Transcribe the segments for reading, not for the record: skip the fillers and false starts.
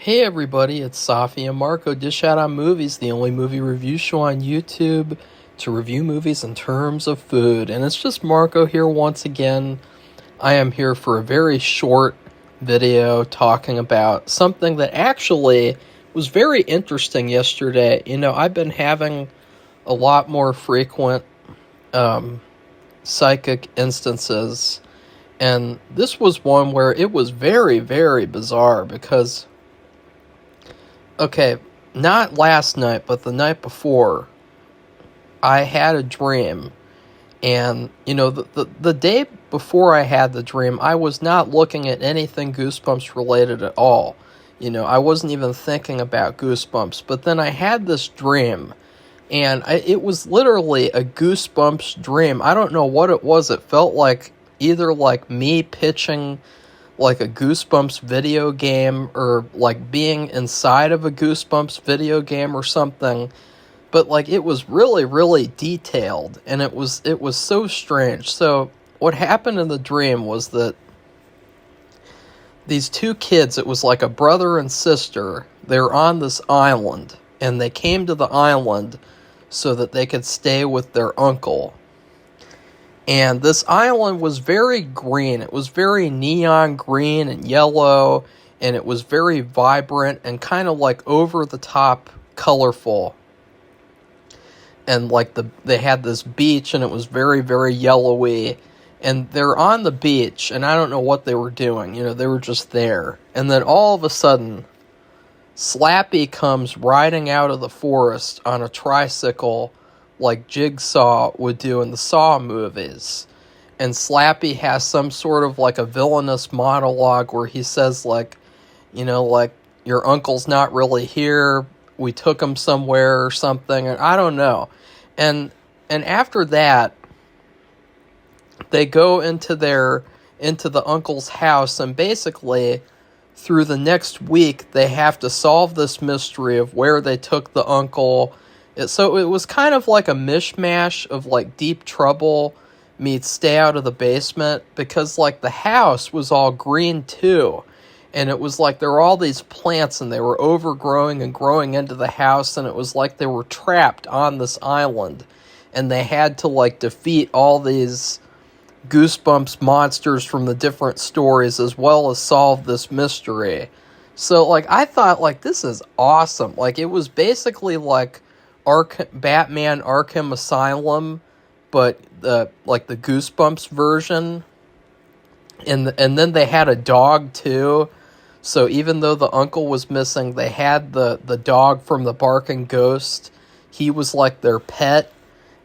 Hey everybody, it's Safi and Marco Dish Out on Movies, the only movie review show on YouTube to review movies in terms of food. And it's just Marco here once again. I am here for a very short video talking about something that actually was very interesting yesterday. I've been having a lot more frequent psychic instances, and this was one where it was very, very bizarre because okay, not last night, but the night before, I had a dream. And, the day before I had the dream, I was not looking at anything Goosebumps related at all. I wasn't even thinking about Goosebumps. But then I had this dream, and it was literally a Goosebumps dream. I don't know what it was. It felt like either like me pitching like a Goosebumps video game or like being inside of a Goosebumps video game or something. But like it was really, really detailed, and it was so strange. So what happened in the dream was that these two kids, it was like a brother and sister, they're on this island, and they came to the island so that they could stay with their uncle. And this island was very green. It was very neon green and yellow, and it was very vibrant and kind of like over the top colorful. And like they had this beach, and it was very, very yellowy. And they're on the beach, and I don't know what they were doing. They were just there. And then all of a sudden, Slappy comes riding out of the forest on a tricycle like Jigsaw would do in the Saw movies. And Slappy has some sort of like a villainous monologue where he says like, your uncle's not really here, we took him somewhere or something, and I don't know. And after that, they go into the uncle's house, and basically through the next week they have to solve this mystery of where they took the uncle. So it was kind of like a mishmash of like Deep Trouble meets Stay Out of the Basement, because like the house was all green too, and it was like there were all these plants and they were overgrowing and growing into the house, and it was like they were trapped on this island, and they had to like defeat all these Goosebumps monsters from the different stories as well as solve this mystery. So like I thought like this is awesome. Like it was basically like Batman Arkham Asylum, but the Goosebumps version. And then they had a dog too. So even though the uncle was missing, they had the dog from the Barking Ghost. He was like their pet,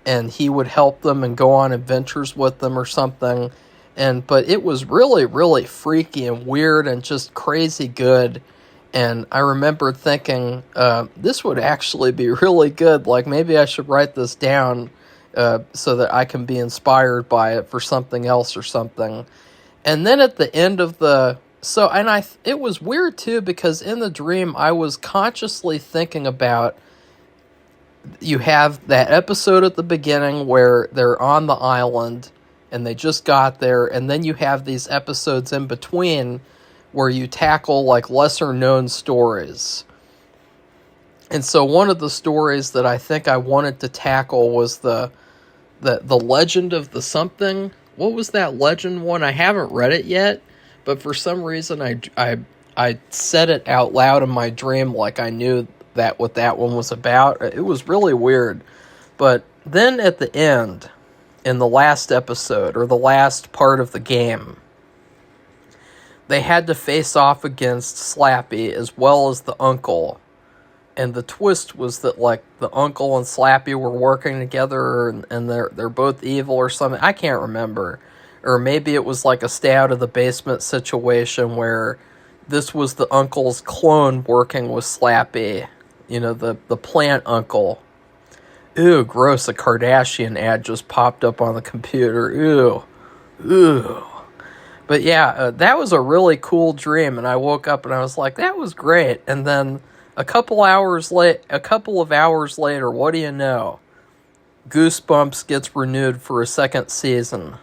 and he would help them and go on adventures with them or something. But it was really, really freaky and weird and just crazy good. And I remember thinking, this would actually be really good. Like, maybe I should write this down so that I can be inspired by it for something else or something. And then at the end of it was weird too, because in the dream, I was consciously thinking about, you have that episode at the beginning where they're on the island and they just got there, and then you have these episodes in between where you tackle like lesser known stories. And so one of the stories that I think I wanted to tackle was the Legend of the something. What was that legend one? I haven't read it yet, but for some reason I said it out loud in my dream like I knew what that one was about. It was really weird. But then at the end, in the last episode or the last part of the game, they had to face off against Slappy as well as the uncle. And the twist was that like the uncle and Slappy were working together, and they're both evil or something. I can't remember. Or maybe it was like a Stay Out of the Basement situation where this was the uncle's clone working with Slappy. The plant uncle. Ew, gross, a Kardashian ad just popped up on the computer. Ew. But yeah, that was a really cool dream, and I woke up and I was like, that was great. And then a couple of hours later, what do you know? Goosebumps gets renewed for a second season.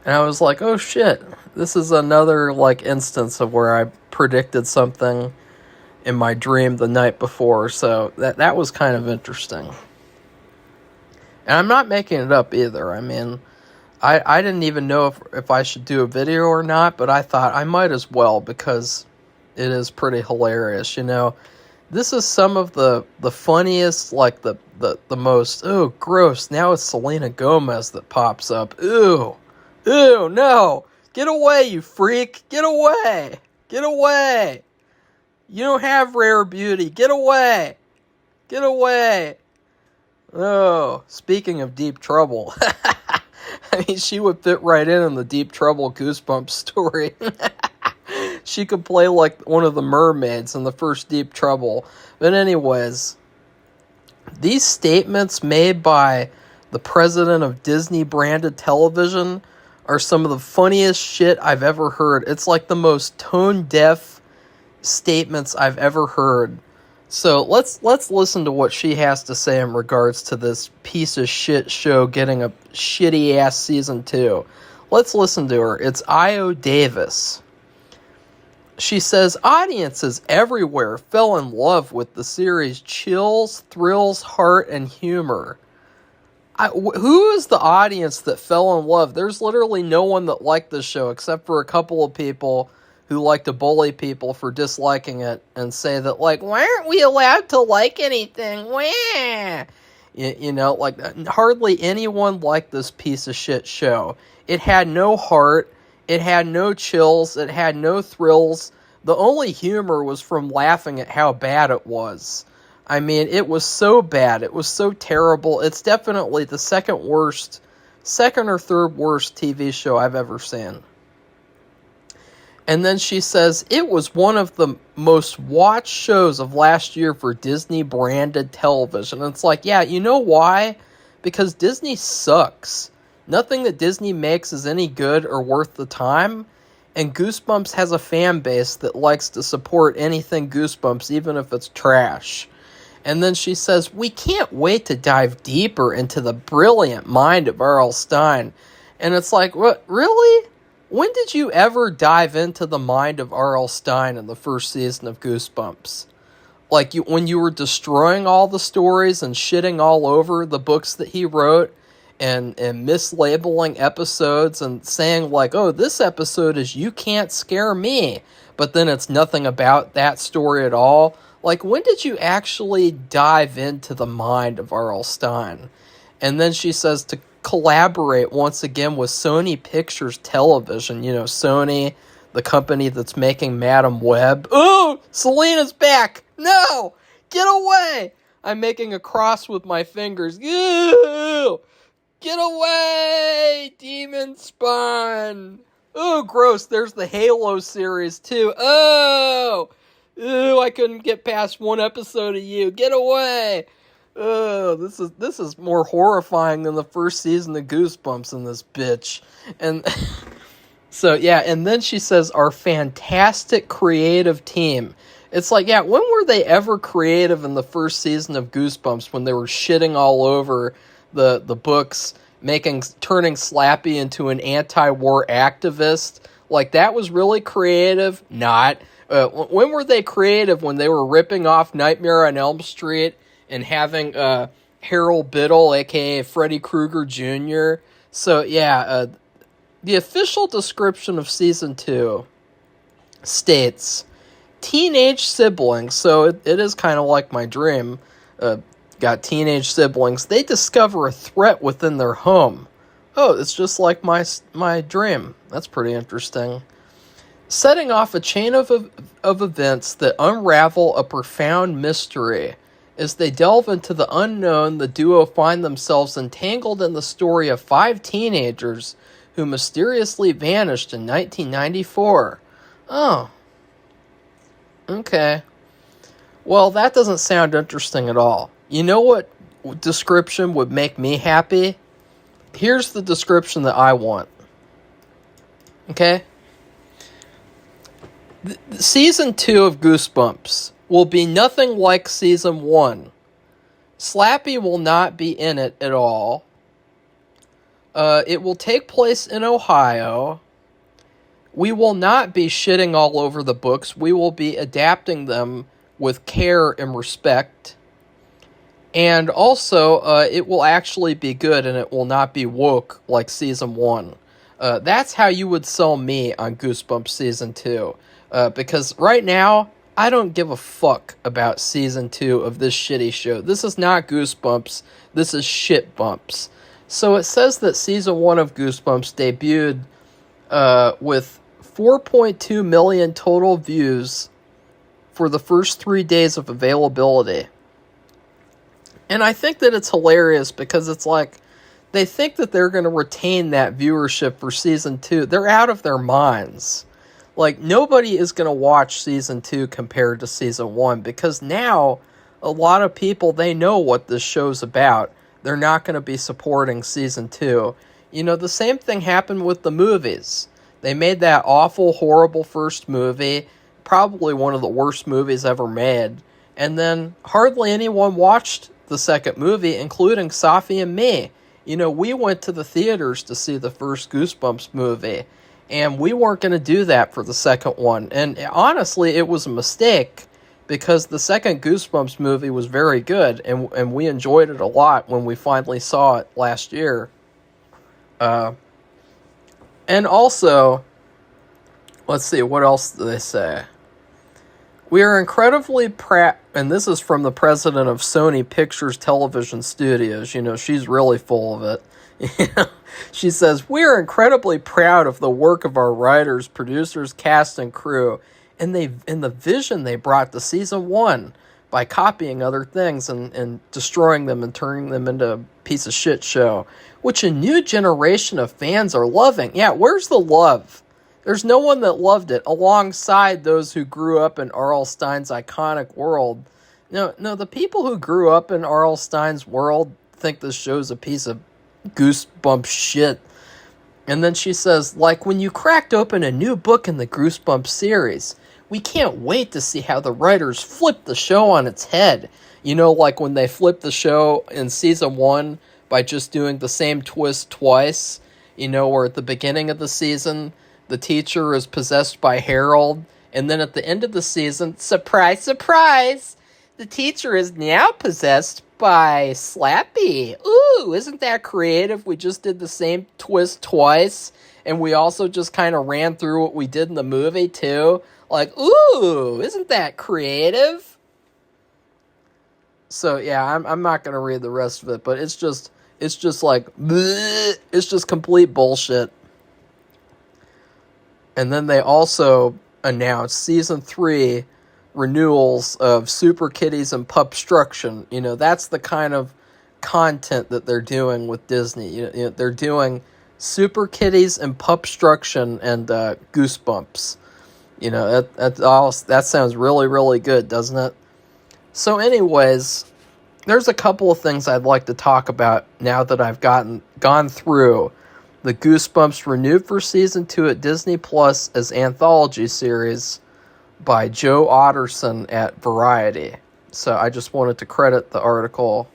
And I was like, oh shit, this is another like instance of where I predicted something in my dream the night before, so that was kind of interesting. And I'm not making it up either. I mean, I didn't even know if I should do a video or not, but I thought I might as well because it is pretty hilarious, This is some of the funniest, like the most, gross, now it's Selena Gomez that pops up. Ew, no, get away, you freak, get away, you don't have rare beauty, get away. Oh, speaking of Deep Trouble, I mean, she would fit right in the Deep Trouble Goosebumps story. She could play like one of the mermaids in the first Deep Trouble. But anyways, these statements made by the president of Disney-branded television are some of the funniest shit I've ever heard. It's like the most tone-deaf statements I've ever heard. So let's listen to what she has to say in regards to this piece of shit show getting a shitty-ass season 2. Let's listen to her. It's Io Davis. She says, audiences everywhere fell in love with the series' chills, thrills, heart, and humor. Who is the audience that fell in love? There's literally no one that liked this show except for a couple of people who like to bully people for disliking it and say that, like, why aren't we allowed to like anything? Wah! Hardly anyone liked this piece of shit show. It had no heart. It had no chills. It had no thrills. The only humor was from laughing at how bad it was. I mean, it was so bad. It was so terrible. It's definitely the second or third worst TV show I've ever seen. And then she says, it was one of the most watched shows of last year for Disney-branded television. And it's like, yeah, you know why? Because Disney sucks. Nothing that Disney makes is any good or worth the time, and Goosebumps has a fan base that likes to support anything Goosebumps, even if it's trash. And then she says, we can't wait to dive deeper into the brilliant mind of R.L. Stine. And it's like, what, really? When did you ever dive into the mind of R.L. Stine in the first season of Goosebumps? Like, when you were destroying all the stories and shitting all over the books that he wrote, and mislabeling episodes and saying like, oh, this episode is You Can't Scare Me, but then it's nothing about that story at all. Like, when did you actually dive into the mind of R.L. Stine? And then she says to collaborate once again with Sony Pictures Television, Sony, the company that's making Madam Web. Oh, Selena's back! No! Get away! I'm making a cross with my fingers. Ew! Get away, Demon Spawn! Oh, gross. There's the Halo series, too. Oh! Ew, I couldn't get past one episode of you. Get away! Oh, this is more horrifying than the first season of Goosebumps in this bitch. And so, yeah, and then she says, our fantastic creative team. It's like, yeah, when were they ever creative in the first season of Goosebumps when they were shitting all over the books, turning Slappy into an anti-war activist? Like, that was really creative? Not. When were they creative? When they were ripping off Nightmare on Elm Street and having Harold Biddle, aka Freddy Krueger Jr.? So, yeah, the official description of Season 2 states, teenage siblings, so it is kind of like my dream, got teenage siblings, they discover a threat within their home. Oh, it's just like my dream. That's pretty interesting. Setting off a chain of events that unravel a profound mystery. As they delve into the unknown, the duo find themselves entangled in the story of 5 teenagers who mysteriously vanished in 1994. Oh. Okay. Well, that doesn't sound interesting at all. You know what description would make me happy? Here's the description that I want. Okay? Season 2 of Goosebumps will be nothing like Season 1. Slappy will not be in it at all. It will take place in Ohio. We will not be shitting all over the books. We will be adapting them with care and respect. And also, it will actually be good and it will not be woke like Season 1. That's how you would sell me on Goosebumps Season 2. Because right now, I don't give a fuck about Season 2 of this shitty show. This is not Goosebumps. This is shit bumps. So it says that Season 1 of Goosebumps debuted with 4.2 million total views for the first 3 days of availability. And I think that it's hilarious because it's like, they think that they're going to retain that viewership for Season 2. They're out of their minds. Like, nobody is going to watch Season 2 compared to Season 1, because now a lot of people, they know what this show's about. They're not going to be supporting Season 2. You know, the same thing happened with the movies. They made that awful, horrible first movie, probably one of the worst movies ever made, and then hardly anyone watched the second movie, including Safi and me. You know, we went to the theaters to see the first Goosebumps movie, and we weren't going to do that for the second one. And honestly, it was a mistake, because the second Goosebumps movie was very good, and we enjoyed it a lot when we finally saw it last year. And also, let's see, what else do they say? We are incredibly proud, and this is from the president of Sony Pictures Television Studios. You know, she's really full of it. She says, "We are incredibly proud of the work of our writers, producers, cast, and crew, and the vision they brought to Season 1 by copying other things and destroying them and turning them into a piece of shit show, which a new generation of fans are loving." Yeah, where's the love? There's no one that loved it, alongside those who grew up in R.L. Stine's iconic world. No, the people who grew up in R.L. Stine's world think this show's a piece of Goosebumps shit. And then she says, like when you cracked open a new book in the Goosebumps series, we can't wait to see how the writers flip the show on its head. You know, like when they flipped the show in Season 1 by just doing the same twist twice. You know, where at the beginning of the season, the teacher is possessed by Harold, and then at the end of the season, surprise, surprise, the teacher is now possessed by Slappy. Ooh, isn't that creative? We just did the same twist twice, and we also just kind of ran through what we did in the movie, too. Like, ooh, isn't that creative? So, yeah, I'm not going to read the rest of it, but it's just like, bleh, it's just complete bullshit. And then they also announced Season 3 renewals of Super Kitties and Pupstruction. You know, that's the kind of content that they're doing with Disney. You know, they're doing Super Kitties and Pupstruction and Goosebumps. You know, that sounds really, really good, doesn't it? So anyways, there's a couple of things I'd like to talk about now that I've gone through the Goosebumps renewed for Season 2 at Disney Plus as anthology series by Joe Otterson at Variety. So I just wanted to credit the article,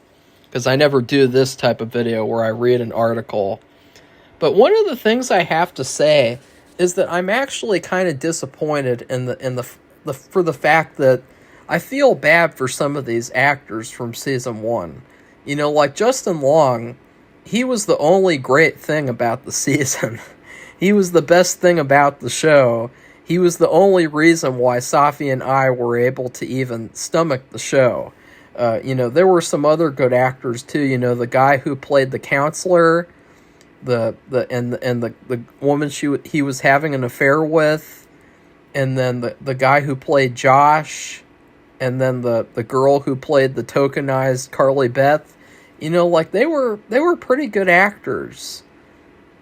because I never do this type of video where I read an article. But one of the things I have to say is that I'm actually kind of disappointed for the fact that I feel bad for some of these actors from Season 1. You know, like Justin Long, he was the only great thing about the season. He was the best thing about the show. He was the only reason why Safi and I were able to even stomach the show. You know, there were some other good actors too. You know, the guy who played the counselor, the woman he was having an affair with, and then the guy who played Josh, and then the girl who played the tokenized Carly Beth. You know, like, they were pretty good actors.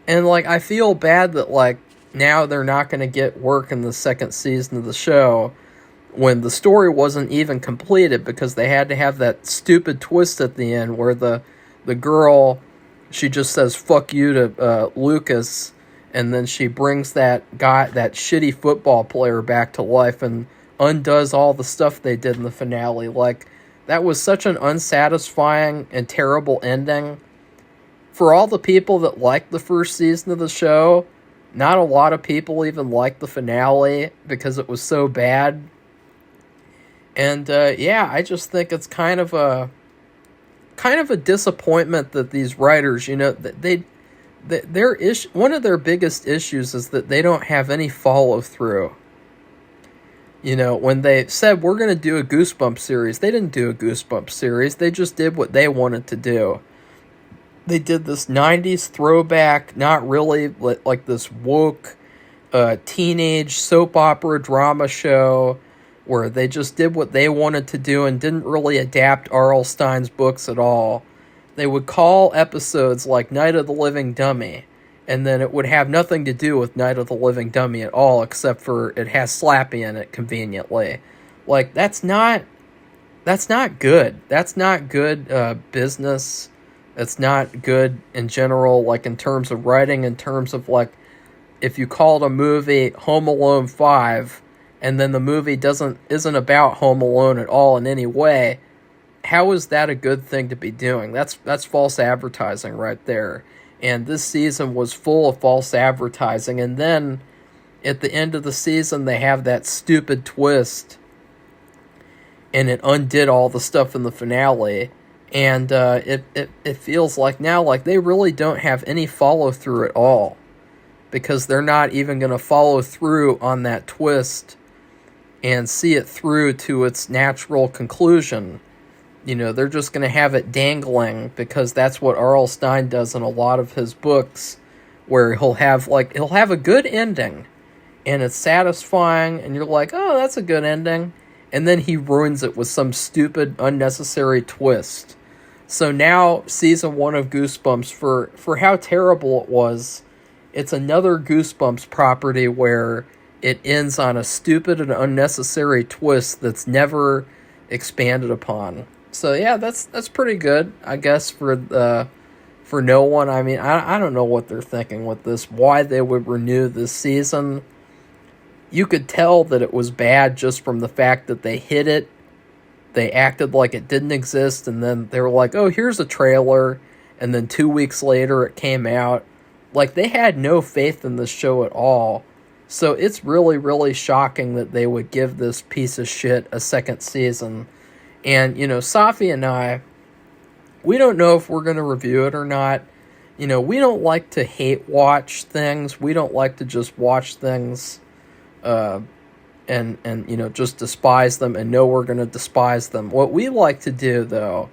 And, like, I feel bad that, like, now they're not going to get work in the second season of the show when the story wasn't even completed, because they had to have that stupid twist at the end where the girl, she just says, fuck you to Lucas, and then she brings that shitty football player back to life and undoes all the stuff they did in the finale. Like, that was such an unsatisfying and terrible ending. For all the people that liked the first season of the show, not a lot of people even liked the finale because it was so bad. And yeah, I just think it's kind of a disappointment that these writers, one of their biggest issues is that they don't have any follow through. When they said we're going to do a Goosebumps series, they didn't do a Goosebumps series. They just did what they wanted to do. They did this 90s throwback, not really like this woke teenage soap opera drama show where they just did what they wanted to do and didn't really adapt R.L. Stine's books at all. They would call episodes like Night of the Living Dummy, and then it would have nothing to do with Night of the Living Dummy at all, except for it has Slappy in it conveniently. Like, that's not good. That's not good business. It's not good in general, like in terms of writing, in terms of like, if you called a movie Home Alone 5, and then the movie isn't about Home Alone at all in any way, how is that a good thing to be doing? That's false advertising right there. And this season was full of false advertising, and then at the end of the season they have that stupid twist, and it undid all the stuff in the finale. And it feels like now like they really don't have any follow through at all, because they're not even going to follow through on that twist and see it through to its natural conclusion. They're just going to have it dangling, because that's what R.L. Stine does in a lot of his books, where he'll have a good ending and it's satisfying and you're like, oh, that's a good ending, and then he ruins it with some stupid unnecessary twist. So now season 1 of Goosebumps, for how terrible it was, it's another Goosebumps property where it ends on a stupid and unnecessary twist that's never expanded upon. So yeah, that's pretty good, I guess, for no one. I mean, I don't know what they're thinking with this, why they would renew this season. You could tell that it was bad just from the fact that they hid it. They acted like it didn't exist, and then they were like, oh, here's a trailer, and then 2 weeks later it came out. Like, they had no faith in this show at all. So it's really, really shocking that they would give this piece of shit a second season. And, Safi and I, we don't know if we're going to review it or not. We don't like to hate watch things. We don't like to just watch things and just despise them and know we're going to despise them. What we like to do, though,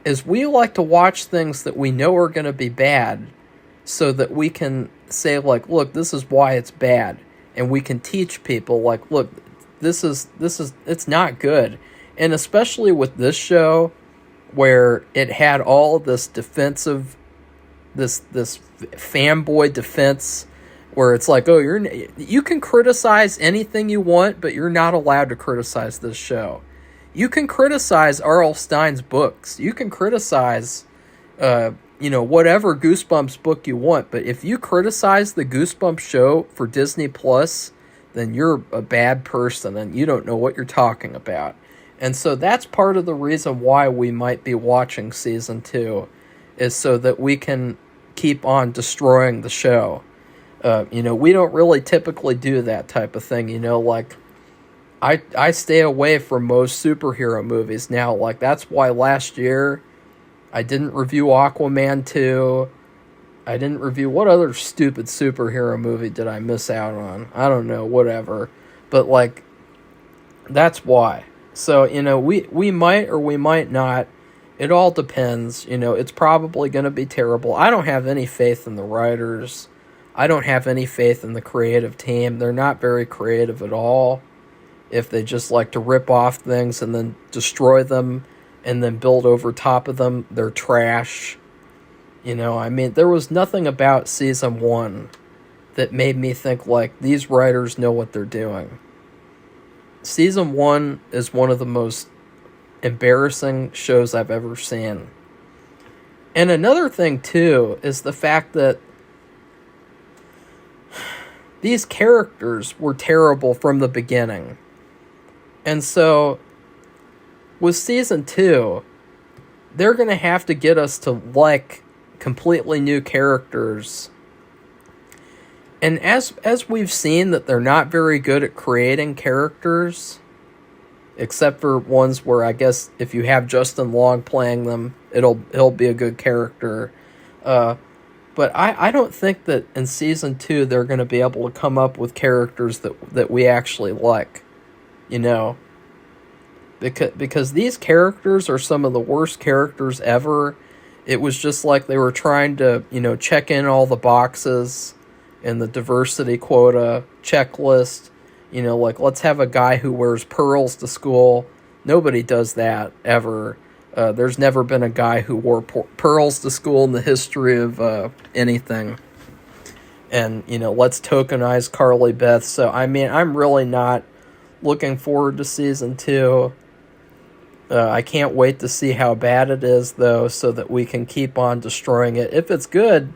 is we like to watch things that we know are going to be bad, so that we can say, like, look, this is why it's bad. And we can teach people, like, look, it's not good. And especially with this show, where it had all of this defensive, this fanboy defense, where it's like, oh, you can criticize anything you want, but you're not allowed to criticize this show. You can criticize R.L. Stine's books. You can criticize whatever Goosebumps book you want, but if you criticize the Goosebumps show for Disney Plus, then you're a bad person and you don't know what you're talking about. And so that's part of the reason why we might be watching season 2, is so that we can keep on destroying the show. We don't really typically do that type of thing, like I stay away from most superhero movies now. Like, that's why last year I didn't review Aquaman 2. I didn't review... What other stupid superhero movie did I miss out on? I don't know, whatever. But, like, that's why. So, we might or we might not. It all depends. It's probably going to be terrible. I don't have any faith in the writers. I don't have any faith in the creative team. They're not very creative at all. If they just like to rip off things and then destroy them and then build over top of them, they're trash. There was nothing about season 1 that made me think, like, these writers know what they're doing. Season 1 is one of the most embarrassing shows I've ever seen. And another thing, too, is the fact that these characters were terrible from the beginning. And so, with season 2, they're going to have to get us to like completely new characters. And as we've seen that they're not very good at creating characters, except for ones where I guess if you have Justin Long playing them, he'll be a good character. But I don't think that in season 2 they're going to be able to come up with characters that we actually like, you know, because these characters are some of the worst characters ever. It was just like they were trying to, you know, check in all the boxes in the diversity quota checklist. You know, like, let's have a guy who wears pearls to school. Nobody does that, ever. There's never been a guy who wore pearls to school in the history of anything. And, you know, let's tokenize Carly Beth. So, I mean, I'm really not looking forward to season 2. I can't wait to see how bad it is, though, so that we can keep on destroying it. If it's good,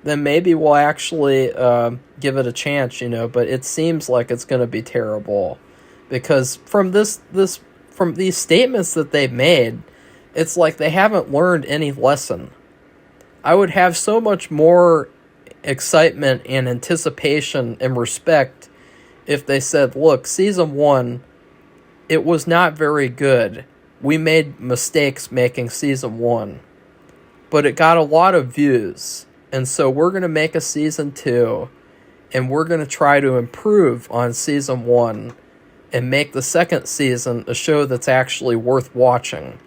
then maybe we'll actually give it a chance, you know. But it seems like it's going to be terrible, because from from these statements that they've made, it's like they haven't learned any lesson. I would have so much more excitement and anticipation and respect if they said, look, season 1, it was not very good. We made mistakes making season 1, but it got a lot of views, and so we're going to make a season 2, and we're going to try to improve on season 1 and make the second season a show that's actually worth watching.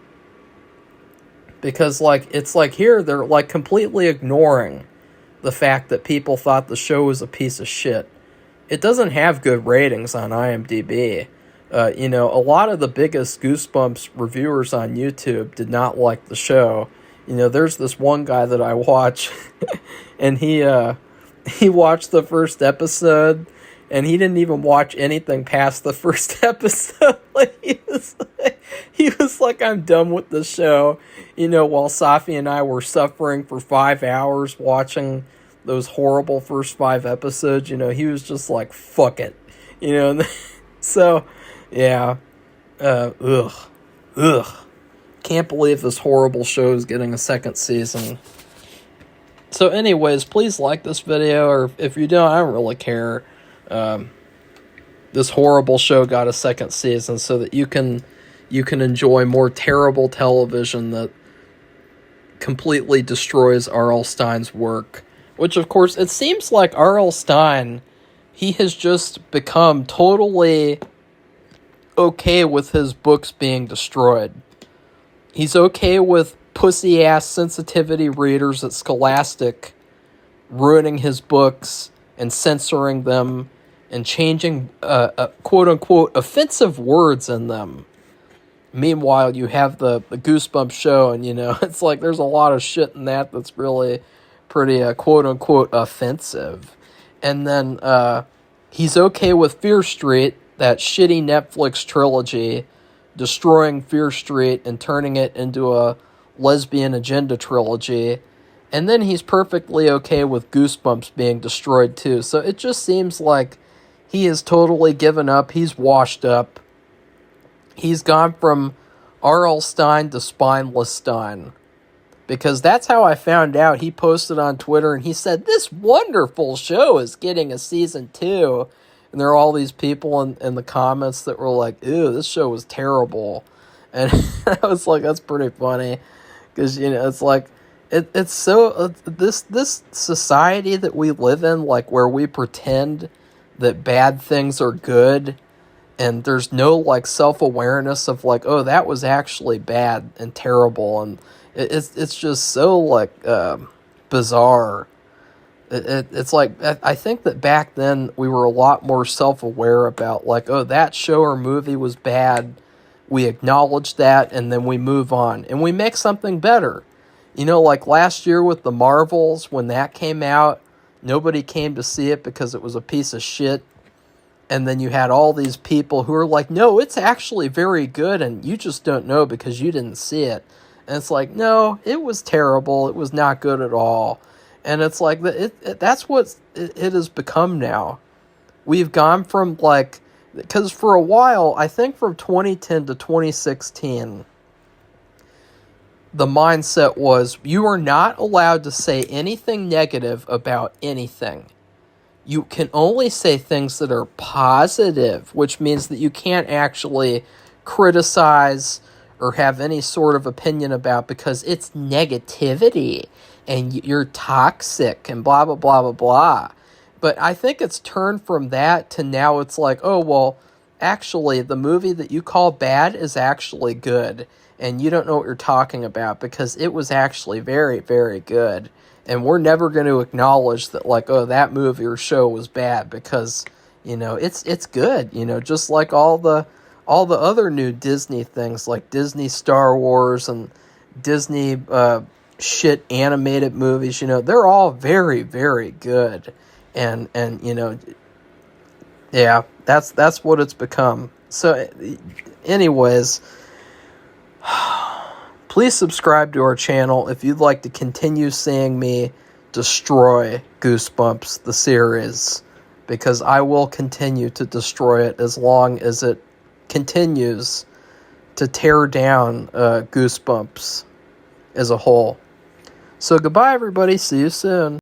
Because, like, it's like here, they're, like, completely ignoring the fact that people thought the show was a piece of shit. It doesn't have good ratings on IMDb. You know, a lot of the biggest Goosebumps reviewers on YouTube did not like the show. You know, there's this one guy that I watch, and he watched the first episode, and he didn't even watch anything past the first episode. Like, he was like, I'm done with the show. You know, while Safi and I were suffering for 5 hours watching those horrible first 5 episodes, you know, he was just like, fuck it. You know, and so, yeah. Can't believe this horrible show is getting a second season. So anyways, please like this video, or if you don't, I don't really care. This horrible show got a second season so that you can enjoy more terrible television that completely destroys R.L. Stein's work. Which, of course, it seems like R.L. Stein, he has just become totally okay with his books being destroyed. He's okay with pussy-ass sensitivity readers at Scholastic ruining his books and censoring them and changing quote-unquote offensive words in them. Meanwhile, you have the Goosebumps show, and, you know, it's like there's a lot of shit in that that's really pretty quote-unquote offensive. And then he's okay with Fear Street, that shitty Netflix trilogy, destroying Fear Street and turning it into a lesbian agenda trilogy. And then he's perfectly okay with Goosebumps being destroyed too. So it just seems like he is totally given up. He's washed up. He's gone from R.L. Stein to Spineless Stein. Because that's how I found out. He posted on Twitter and he said, this wonderful show is getting a season 2. And there are all these people in the comments that were like, ew, this show was terrible. And I was like, that's pretty funny. Because, you know, it's like, it's so, this society that we live in, like, where we pretend that bad things are good, and there's no, like, self-awareness of, like, oh, that was actually bad and terrible, and it's just so, like, bizarre. It's like, I think that back then we were a lot more self-aware about, like, oh, that show or movie was bad, we acknowledge that, and then we move on, and we make something better. You know, like last year with the Marvels, when that came out, nobody came to see it because it was a piece of shit. And then you had all these people who are like, no, it's actually very good, and you just don't know because you didn't see it. And it's like, no, it was terrible. It was not good at all. And it's like, that's what it has become now. We've gone from, like, because for a while, I think from 2010 to 2016, the mindset was you are not allowed to say anything negative about anything. You can only say things that are positive, which means that you can't actually criticize or have any sort of opinion about, because it's negativity and you're toxic and blah, blah, blah, blah, blah. But I think it's turned from that to now it's like, oh, well, actually, the movie that you call bad is actually good. And you don't know what you're talking about, because it was actually very, very good. And we're never going to acknowledge that, like, oh, that movie or show was bad, because, it's good. Just like all the other new Disney things, like Disney Star Wars and Disney shit animated movies, they're all very, very good. And yeah, that's what it's become. So anyways, please subscribe to our channel if you'd like to continue seeing me destroy Goosebumps, the series, because I will continue to destroy it as long as it continues to tear down Goosebumps as a whole. So goodbye, everybody. See you soon.